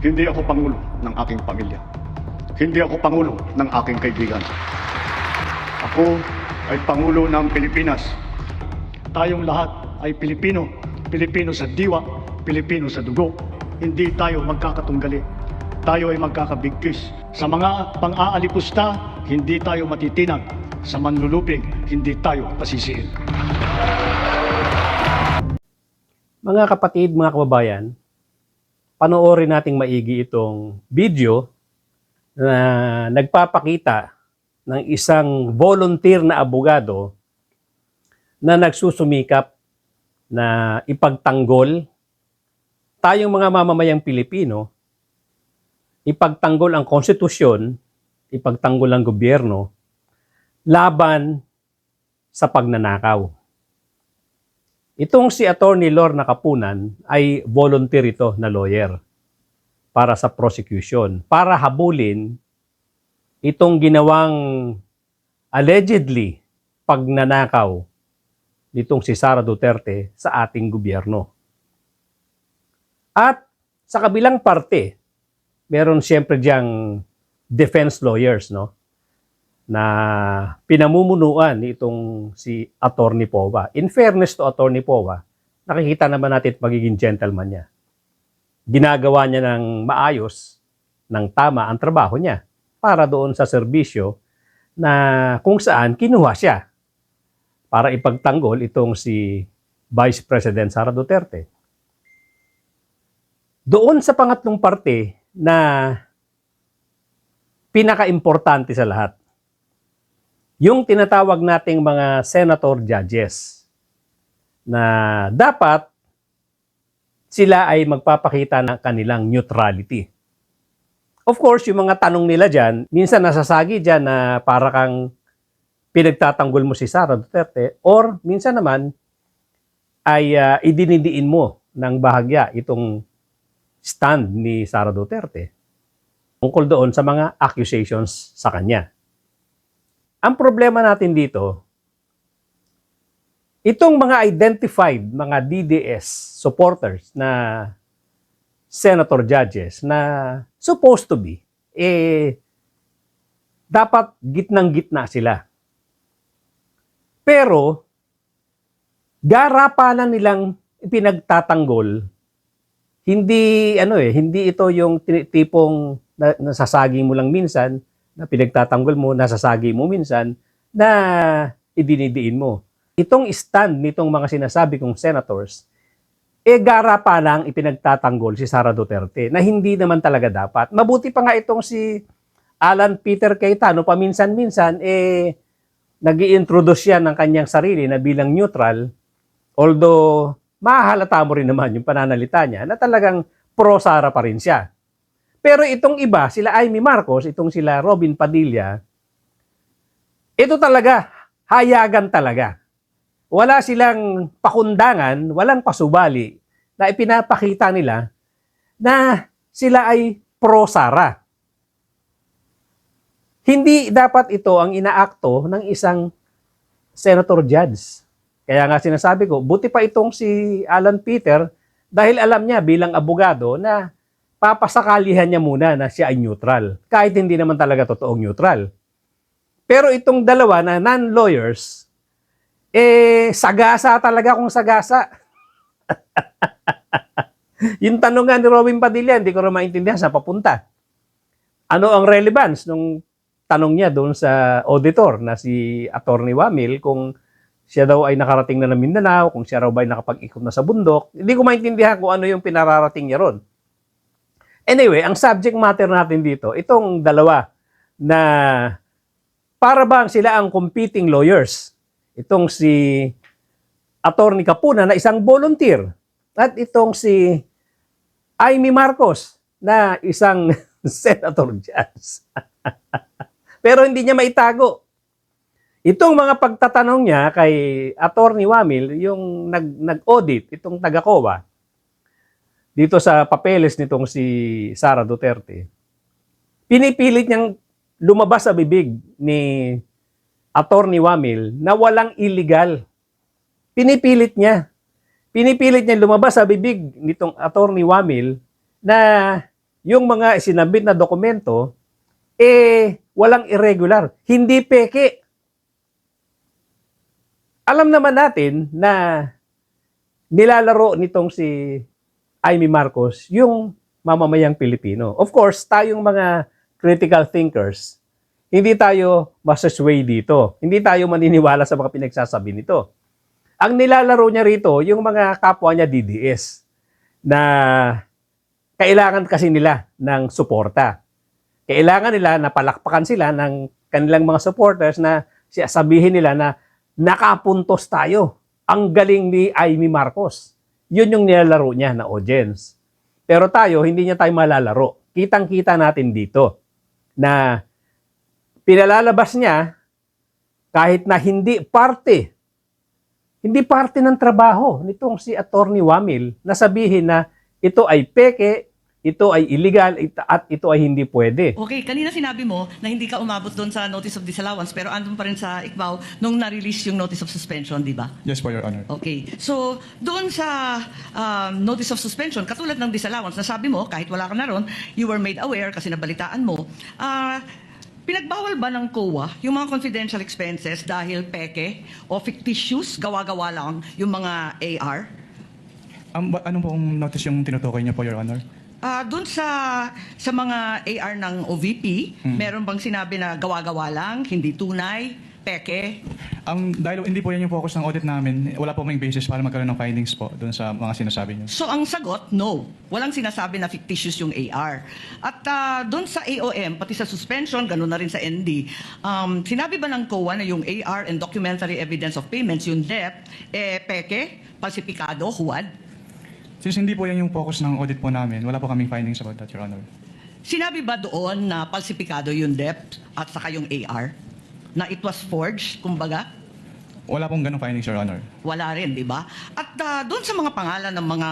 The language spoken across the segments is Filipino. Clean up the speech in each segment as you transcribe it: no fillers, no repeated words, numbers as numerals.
Hindi ako pangulo ng aking pamilya. Hindi ako pangulo ng aking kaibigan. Ako ay pangulo ng Pilipinas. Tayong lahat ay Pilipino. Pilipino sa diwa, Pilipino sa dugo. Hindi tayo magkakatunggali. Tayo ay magkakabigkis. Sa mga pang-aalipusta, hindi tayo matitinag. Sa manlulupig, hindi tayo pasisihin. Mga kapatid, mga kababayan, panoorin nating maigi itong video na nagpapakita ng isang volunteer na abogado na nagsusumikap na ipagtanggol tayong mga mamamayang Pilipino, ipagtanggol ang konstitusyon, ipagtanggol ang gobyerno laban sa pagnanakaw. Itong si Attorney Lorna Kapunan ay volunteer ito na lawyer para sa prosecution, para habulin itong ginawang allegedly pagnanakaw nitong si Sara Duterte sa ating gobyerno. At sa kabilang parte, meron siyempre diyang defense lawyers, no? Na pinamumunuan nitong si Attorney Powa. In fairness to Attorney Powa, nakikita naman natin magiging gentleman niya. Ginagawa niya ng maayos, ng tama ang trabaho niya para doon sa serbisyo na kung saan kinuha siya para ipagtanggol itong si Vice President Sara Duterte. Doon sa pangatlong parte na pinaka-importante sa lahat, yung tinatawag nating mga senator judges na dapat sila ay magpapakita ng kanilang neutrality. Of course, yung mga tanong nila dyan, minsan nasasagi dyan na para kang pinagtatanggol mo si Sara Duterte or minsan naman ay idinidiin mo ng bahagya itong stand ni Sara Duterte tungkol doon sa mga accusations sa kanya. Ang problema natin dito, itong mga identified, mga DDS supporters na senator judges na supposed to be, dapat gitnang-gitna sila. Pero, garapalan nilang ipinagtatanggol, hindi ito yung tipong nasasagi mo lang minsan, na pinagtatanggol mo, nasasagi mo minsan, na idinidiin mo. Itong stand nitong mga sinasabi kong senators, gara pa lang ipinagtatanggol si Sara Duterte, na hindi naman talaga dapat. Mabuti pa nga itong si Alan Peter Cayetano, paminsan-minsan, nag-i-introduce yan ng kanyang sarili na bilang neutral, although mahalata mo rin naman yung pananalita niya na talagang pro-Sara pa rin siya. Pero itong iba, sila Amy Marcos, itong sila Robin Padilla, ito talaga, hayagan talaga. Wala silang pakundangan, walang pasubali na ipinapakita nila na sila ay pro-Sara. Hindi dapat ito ang inaakto ng isang senator judge. Kaya nga sinasabi ko, buti pa itong si Alan Peter dahil alam niya bilang abogado na papasakalihan niya muna na siya ay neutral. Kahit hindi naman talaga totoong neutral. Pero itong dalawa na non-lawyers, sagasa talaga kung sagasa. Yung tanong nga ni Robin Padilla, hindi ko rin maintindihan sa papunta. Ano ang relevance nung tanong niya doon sa auditor na si Attorney Wamil kung siya daw ay nakarating na ng Mindanao, kung siya raw ba ay nakapag-ikot na sa bundok. Hindi ko maintindihan kung ano yung pinararating niya ron. Anyway, ang subject matter natin dito, itong dalawa na para bang sila ang competing lawyers. Itong si Attorney Kapunan na isang volunteer at itong si Amy Marcos na isang senator judge. Pero hindi niya maitago. Itong mga pagtatanong niya kay Attorney Wamil, yung nag-audit, itong taga-COA, dito sa papeles nitong si Sara Duterte, pinipilit niyang lumabas sa bibig ni Attorney Wamil na walang illegal. Pinipilit niya lumabas sa bibig nitong Attorney Wamil na yung mga sinabit na dokumento, walang irregular. Hindi peke. Alam naman natin na nilalaro nitong si Amy Marcos yung mamamayang Pilipino. Of course, tayong mga critical thinkers, hindi tayo masasway dito. Hindi tayo maniniwala sa mga pinagsasabi nito. Ang nilalaro niya rito, yung mga kapwa niya DDS na kailangan kasi nila ng suporta. Kailangan nila na palakpakan sila ng kanilang mga supporters na sabihin nila na nakapuntos tayo. Ang galing ni Amy Marcos. Yun yung nilalaro niya na audience. Pero tayo, hindi niya tayo malalaro. Kitang-kita natin dito na pinalalabas niya kahit na hindi parte ng trabaho nitong si Attorney Wamil na sabihin na ito ay peke, ito ay illegal, at ito ay hindi pwede. Okay, kanina sinabi mo na hindi ka umabot doon sa notice of disallowance pero andun pa rin sa ICBAO nung na-release yung notice of suspension, di ba? Yes po, Your Honor. Okay. So, doon sa notice of suspension, katulad ng disallowance, nasabi mo, kahit wala ka na ron, you were made aware kasi nabalitaan mo, pinagbawal ba ng COA yung mga confidential expenses dahil peke o fictitious, gawa-gawa lang yung mga AR? Ano pong notice yung tinutukoy niyo po, Your Honor? Doon sa mga AR ng OVP, meron bang sinabi na gawa-gawa lang, hindi tunay, peke? Dahil hindi po yan yung focus ng audit namin, wala po may basis para magkaroon ng findings po doon sa mga sinasabi niyo. So ang sagot, no. Walang sinasabi na fictitious yung AR. At doon sa AOM, pati sa suspension, gano'n na rin sa ND, sinabi ba ng COA na yung AR and documentary evidence of payments, yung DEP, peke, falsipikado, huwad? Since hindi po yan yung focus ng audit po namin, wala po kaming findings about that, Your Honor. Sinabi ba doon na falsipikado yung DEP at saka yung AR? Na it was forged, kumbaga? Wala pong ganong findings, Your Honor. Wala rin, di ba? At doon sa mga pangalan ng mga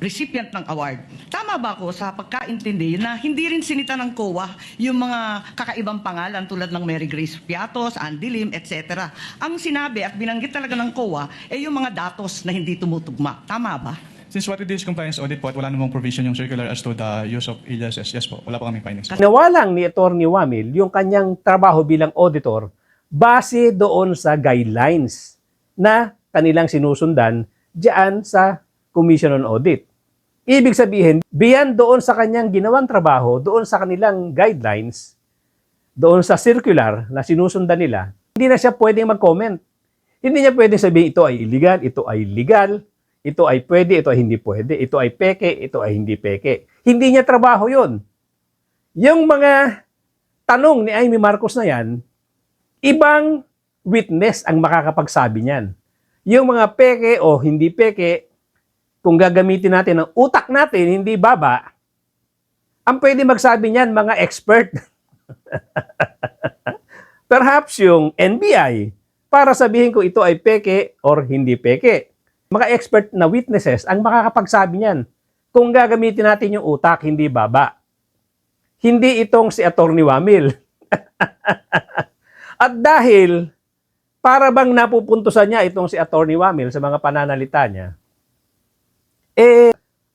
recipient ng award, tama ba ako sa pagkaintindi na hindi rin sinita ng COA yung mga kakaibang pangalan tulad ng Mary Grace Piatos, Andy Lim, etc. Ang sinabi at binanggit talaga ng COA yung mga datos na hindi tumutugma. Tama ba? Since what it is compliance audit po at wala namang provision yung circular as to the use of aliases, yes po, wala po kaming findings. Nawalang ni Attorney Wamil yung kanyang trabaho bilang auditor base doon sa guidelines na kanilang sinusundan diyan sa Commission on Audit. Ibig sabihin, beyond doon sa kanyang ginawang trabaho, doon sa kanilang guidelines, doon sa circular na sinusundan nila, hindi na siya pwedeng mag-comment. Hindi niya pwedeng sabihin ito ay illegal, ito ay legal, ito ay pwede, ito ay hindi pwede, ito ay peke, ito ay hindi peke. Hindi niya trabaho yun. Yung mga tanong ni Amy Marcos na yan, ibang witness ang makakapagsabi niyan. Yung mga peke o hindi peke, kung gagamitin natin ang utak natin, hindi baba, ang pwede magsabi niyan, mga expert. Perhaps yung NBI, para sabihin ko ito ay peke or hindi peke. Mga expert na witnesses ang makakapagsabi niyan. Kung gagamitin natin yung utak, hindi baba. Hindi itong si Attorney Wamil. At dahil, para bang napupuntusan niya itong si Attorney Wamil sa mga pananalita niya,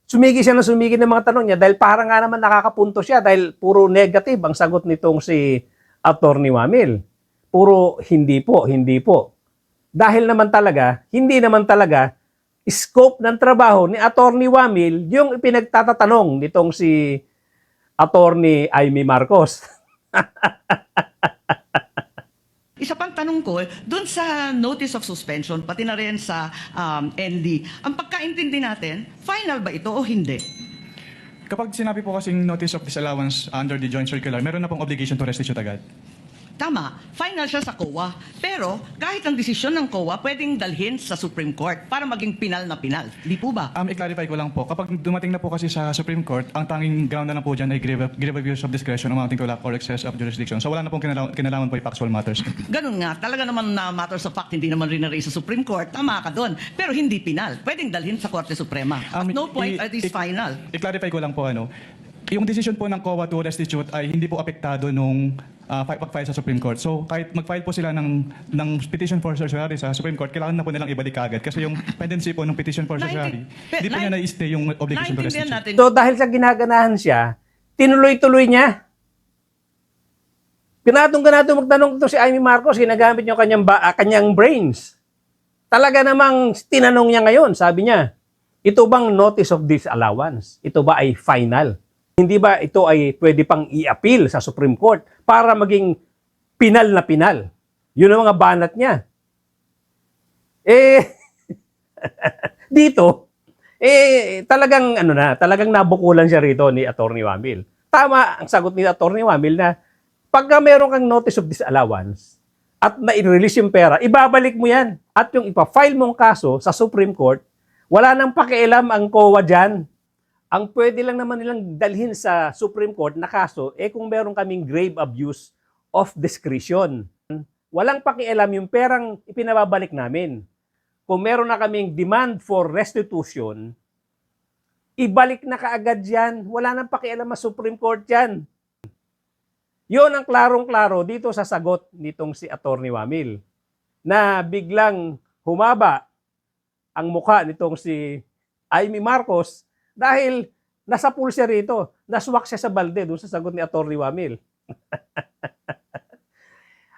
sumigi siya ng mga tanong niya dahil para nga naman nakakapunto siya dahil puro negative ang sagot nitong si Attorney Wamil. Puro hindi po, hindi po. Dahil naman talaga, hindi naman talaga scope ng trabaho ni Attorney Wamil yung pinagtatatanong nitong si Attorney Amy Marcos. Isa pang tanong ko, doon sa notice of suspension, pati na rin sa ND, ang pagkaintindi natin, final ba ito o hindi? Kapag sinabi po kasing notice of disallowance under the joint circular, meron na pong obligation to restitute agad. Tama, final siya sa COA. Pero kahit ang desisyon ng COA, pwedeng dalhin sa Supreme Court para maging pinal na pinal. Di po ba? I-clarify ko lang po, kapag dumating na po kasi sa Supreme Court, ang tanging ground na lang po dyan ay grave abuse of discretion amounting to lack or excess of jurisdiction. So wala na pong kinalaman po yung factual matters. Ganun nga, talaga naman na matters of fact, hindi naman rin na-raise sa Supreme Court. Tama ka doon. Pero hindi pinal. Pwedeng dalhin sa Korte Suprema. At no point at is final. I-clarify ko lang po, yung decision po ng COA to restitute ay hindi po apektado nung pag-file sa Supreme Court. So kahit mag-file po sila ng petition for certiorari sa Supreme Court, kailangan na po nilang ibalik agad. Kasi yung pendency po ng petition for certiorari, hindi po niya na-stay yung obligation to Naintindihan restitute. natin. So dahil sa ginaganahan siya, tinuloy-tuloy niya. Ganatong-ganatong magtanong ito si Amy Marcos, ginagamit niya kanyang brains. Talaga namang tinanong niya ngayon, sabi niya, ito bang notice of disallowance? Ito ba ay final? Hindi ba ito ay pwede pang i-appeal sa Supreme Court para maging pinal na pinal? Yun ang mga banat niya. Dito, talagang talagang nabukulan siya rito ni Atty. Wamil. Tama ang sagot ni Atty. Wamil na pagka meron kang notice of disallowance at na-release yung pera, ibabalik mo yan. At yung ipa-file mong kaso sa Supreme Court, wala nang pakialam ang COA dyan. Ang pwede lang naman nilang dalhin sa Supreme Court na kaso, kung meron kaming grave abuse of discretion. Walang pakialam yung perang ipinababalik namin. Kung meron na kaming demand for restitution, ibalik na kaagad yan. Wala nang pakialam sa Supreme Court yan. Yun ang klarong-klaro dito sa sagot nitong si Atty. Wamil na biglang humaba ang mukha nitong si Amy Marcos dahil nasa pool siya rito. Naswak siya sa balde doon sa sagot ni Atty. Wamil.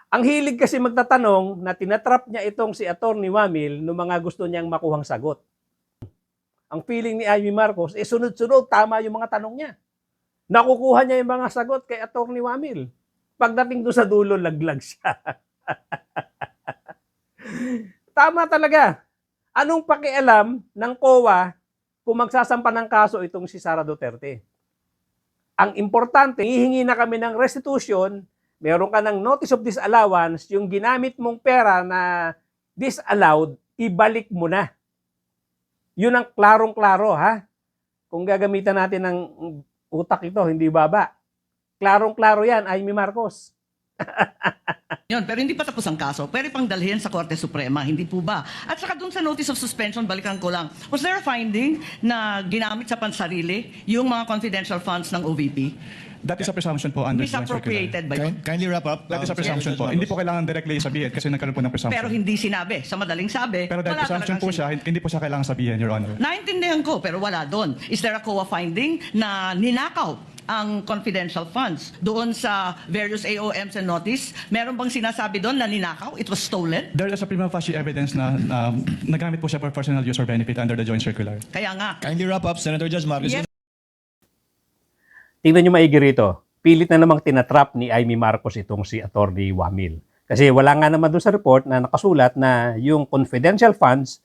Ang hilig kasi magtatanong na tinatrap niya itong si Atty. Wamil no mga gusto niyang makuhang sagot. Ang feeling ni Amy Marcos, sunod-sunod, tama yung mga tanong niya. Nakukuha niya yung mga sagot kay Atty. Wamil. Pagdating doon sa dulo, laglag siya. Tama talaga. Anong pakialam ng COA kung magsasampa ng kaso itong si Sara Duterte? Ang importante, hihingi na kami ng restitution, meron ka ng notice of disallowance, yung ginamit mong pera na disallowed, ibalik mo na. Yun ang klarong-klaro, ha? Kung gagamitan natin ng utak ito, hindi baba. Klarong-klaro yan, Amy Marcos. Yun, pero hindi pa tapos ang kaso. Pwede pang dalhin sa Korte Suprema, hindi po ba? At saka dun sa notice of suspension, balikan ko lang, was there a finding na ginamit sa pansarili yung mga confidential funds ng OVP? That is a presumption po under the joint circular. Misappropriated ba yun? Kindly wrap up. That is a presumption po. Hindi po kailangan directly sabihin kasi nagkaroon po ng presumption. Pero hindi sinabi. Sa madaling sabi, Pero dahil wala presumption talagang po siya, hindi po siya kailangan sabihin, Your Honor. Naintindihan ko, pero wala doon. Is there a COA finding na ninakaw ang confidential funds doon sa various AOMs and notice? Meron bang sinasabi doon na ninakaw? It was stolen? There is a prima facie evidence na nagamit po siya for personal use or benefit under the joint circular. Kaya nga. Kindly wrap up, Senator Judge Marcos. Yes. Tingnan nyo maigi rito. Pilit na namang tinatrap ni Amy Marcos itong si Atty. Wamil. Kasi wala nga naman doon sa report na nakasulat na yung confidential funds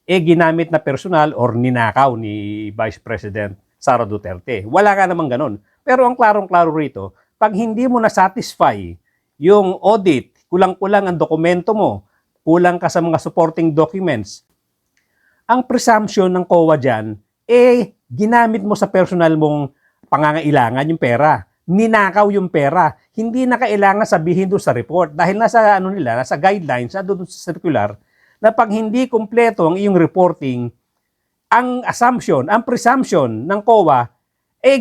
ginamit na personal or ninakaw ni Vice President Sara Duterte. Wala nga naman ganun. Pero ang klarong-klaro rito, pag hindi mo na-satisfy yung audit, kulang-kulang ang dokumento mo, kulang ka sa mga supporting documents, ang presumption ng COA dyan, ginamit mo sa personal mong pangangailangan yung pera. Ninakaw yung pera. Hindi na kailangan sabihin doon sa report dahil nasa nasa guidelines, doon sa circular, na pag hindi kumpleto ang iyong reporting, ang assumption, ang presumption ng COA,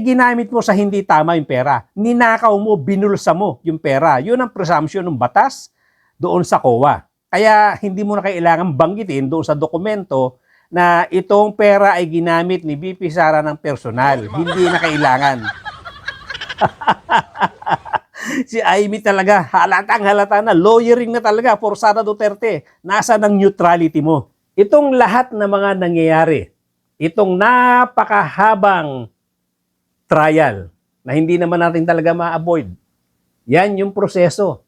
ginamit mo sa hindi tama yung pera. Ninakaw mo, binulsa mo yung pera. Yun ang presumption ng batas doon sa COA. Kaya hindi mo na kailangan banggitin doon sa dokumento na itong pera ay ginamit ni BP Sara ng personal. Hindi na kailangan. Si Amy talaga, halata na, lawyering na talaga for Sara Duterte. Nasa ng neutrality mo. Itong lahat na mga nangyayari, itong napakahabang trial na hindi naman natin talaga ma-avoid, yan yung proseso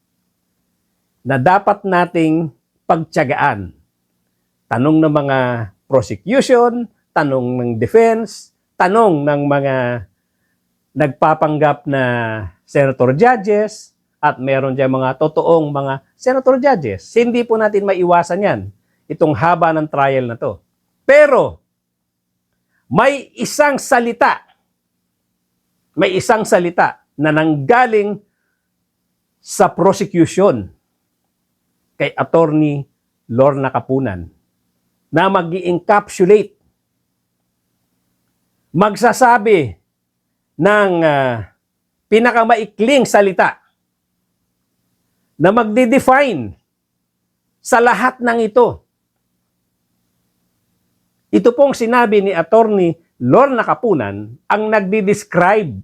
na dapat nating pagtiyagaan. Tanong ng mga prosecution, tanong ng defense, tanong ng mga nagpapanggap na senator judges, at meron dyan mga totoong mga senator judges. Hindi po natin maiwasan yan, itong haba ng trial na to. Pero, may isang salita na nanggaling sa prosecution kay Attorney Lorna Capunan na mag-i-encapsulate, magsasabi ng pinakamaikling salita na magde-define sa lahat ng ito. Ito pong sinabi ni Attorney Lorna Capunan ang nagdi-describe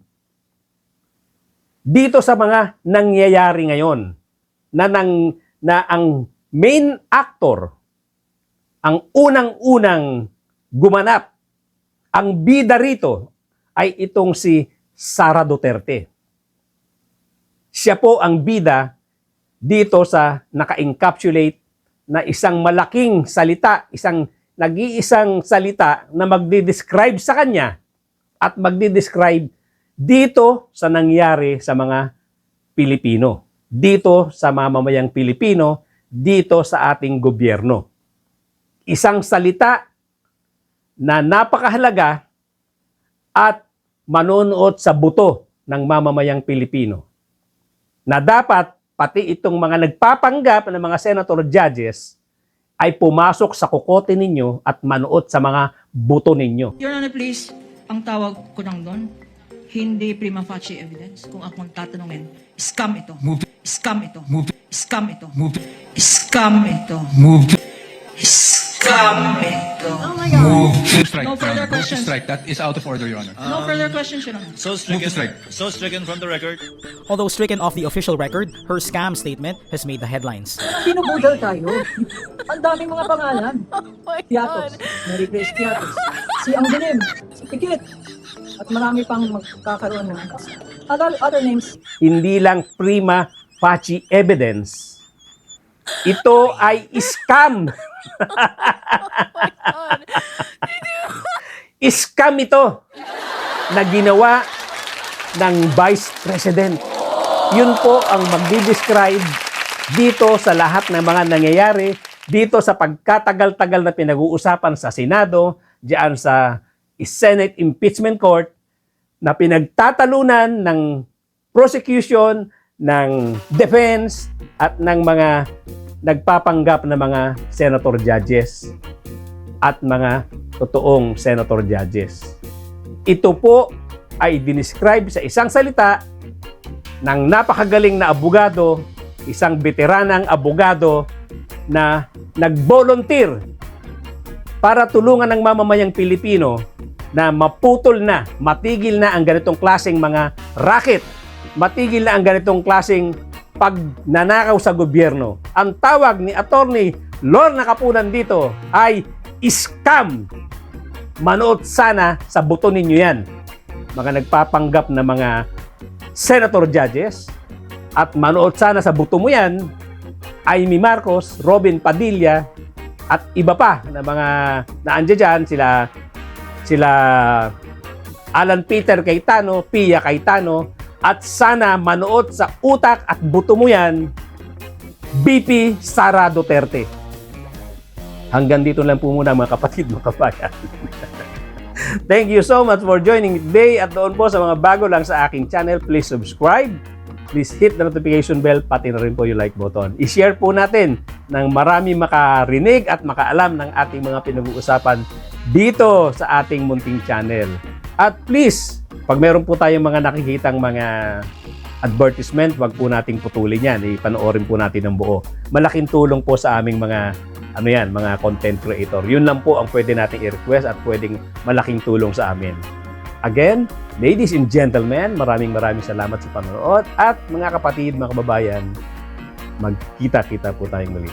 dito sa mga nangyayari ngayon na ang main actor, ang unang-unang gumanap, ang bida rito ay itong si Sara Duterte. Siya po ang bida dito sa naka-encapsulate na isang malaking salita, nag-iisang salita na magdi-describe sa kanya at magdi-describe dito sa nangyari sa mga Pilipino, dito sa mamamayang Pilipino, dito sa ating gobyerno. Isang salita na napakahalaga at manonood sa buto ng mamamayang Pilipino. Na dapat pati itong mga nagpapanggap ng mga senator judges ay pumasok sa kokote ninyo at manood sa mga buto ninyo. Your Honor, please, ang tawag ko lang doon, hindi prima facie evidence. Kung ako magtatanungin, scam ito. Scam ito. Scam ito. Scam ito. Scam ito. Oh my God. Strike, No further Move to questions. strike. That is out of order, Your Honor. No further questions, Your Honor. So Move to strike. stricken from the record. Although stricken off the official record, her scam statement has made the headlines. Pinubudol tayo. Ang daming mga pangalan. Tiatos, Mary Grace Tiatos, si Angelinim, si Pikit, at marami pang magkakaroon ng other names. Hindi lang prima facie evidence. Ito ay scam. Scam ito na ginawa ng Vice President. Yun po ang magdi-describe dito sa lahat ng mga nangyayari, dito sa pagkatagal-tagal na pinag-uusapan sa Senado, diyan sa Senate Impeachment Court, na pinagtatalunan ng prosecution, ng defense, at ng mga nagpapanggap na mga senator judges at mga totoong senator judges. Ito po ay dinescribe sa isang salita ng napakagaling na abogado, isang veteranang abogado na nag-volunteer para tulungan ng mamamayang Pilipino na maputol na, matigil na ang ganitong klaseng mga racket, matigil na ang ganitong klaseng pagnanakaw sa gobyerno. Ang tawag ni Attorney Lorna Capunan dito ay scam. Manood sana sa buto ninyo yan. Mga nagpapanggap na mga senator judges, at manood sana sa buto mo yan Amy Marcos, Robin Padilla, at iba pa na mga naandyan dyan, sila Alan Peter Cayetano, Pia Cayetano, at sana manood sa utak at buto mo yan, BP Sara Duterte. Hanggang dito lang po muna mga kapatid, mga kabayan. Thank you so much for joining me today. At doon po sa mga bago lang sa aking channel, please subscribe. Please hit the notification bell, pati na rin po yung like button. I-share po natin nang marami makarinig at makaalam ng ating mga pinag-uusapan dito sa ating munting channel. At please, pag meron po tayong mga nakikitang mga advertisement, wag po nating putulin yan. Ipanoorin po natin ng buo. Malaking tulong po sa aming mga mga content creator. Yun lang po ang pwede nating i-request at pwedeng malaking tulong sa amin. Again, ladies and gentlemen, maraming salamat sa panonood, at mga kapatid, mga kababayan, magkita-kita po tayong muli.